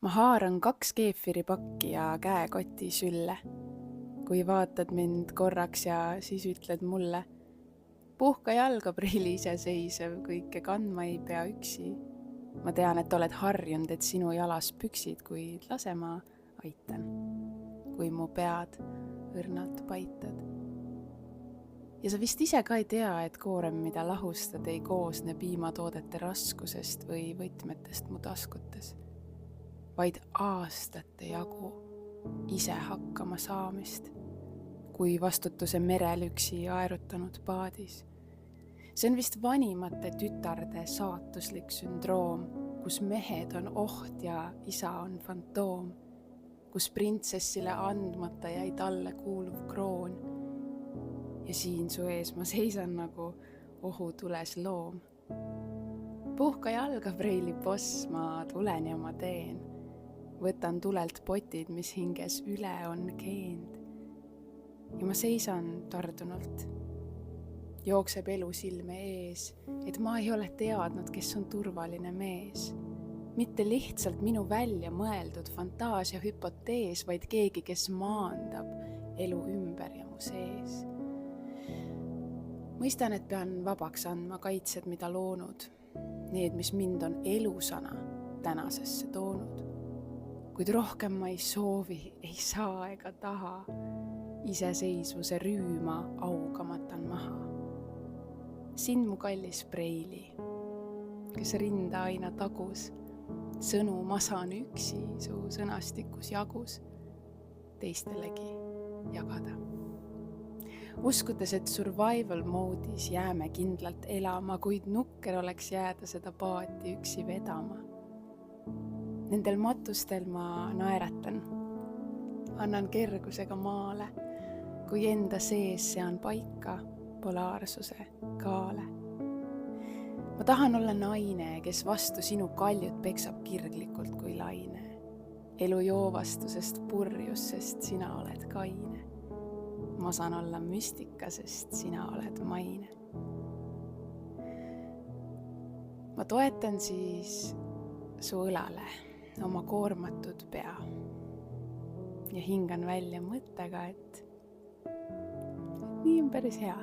Ma haaran 2 keefiripakki ja käekoti sülle. Kui vaatad mind korraks ja siis ütled mulle, puhka jalga, preili iseseisev, kõike kandma ei pea üksi. Ma tean, et oled harjunud, et sinu jalas püksid, kuid lase ma aitan, kui mu pead õrnalt paitad. Ja sa vist ise ka ei tea, et koorem, mida lahustad, ei koosne piimatoodete raskusest või võtmetest mu taskutes, vaid aastate jagu ise hakkama saamist, kui vastutuse merel üksi aerutanud paadis. See on vist vanimate tütarde saatuslik sündroom, kus mehed on oht ja isa on fantoom, kus printsessile andmata jäi talle kuuluv kroon. Ja siin su ees ma seisan nagu ohutules loom. Puhka jalga, preili boss, ma tulen ja ma teen. Võtan tulelt potid, mis hinges üle on keend. Ja ma seisan tardunult. Jookseb elu silme ees, et ma ei ole teadnud, kes on turvaline mees. Mitte lihtsalt minu välja mõeldud fantaasia hüpotees, vaid keegi, kes maandab elu ümber ja mu sees. Mõistan, et pean vabaks andma kaitsed, mida loonud, need, mis mind on elusana tänasesse toonud. Kuid rohkem ma ei soovi, ei saa ega taha, iseseisvuse rüüma augamatan maha. Sind mu kallis preili, kes rinda aina tagus, sõnu masan üksi su sõnastikus jagus, teistelegi jagada. Uskudes, et survival mode'is jääme kindlalt elama, kuid nukker oleks jääda seda paati üksi vedama. Nendel matustel ma naeratan, annan kergusega maale, kui enda sees sean paika polaarsuse kaale. Ma tahan olla naine, kes vastu sinu kaljut peksab kirglikult kui laine. Elu joovastusest purjus, sest sina oled kaine. Ma saan olla müstika, sest sina oled maine. Ma toetan siis su õlale oma koormatud pea ja hingan välja mõttega, et nii on päris hea.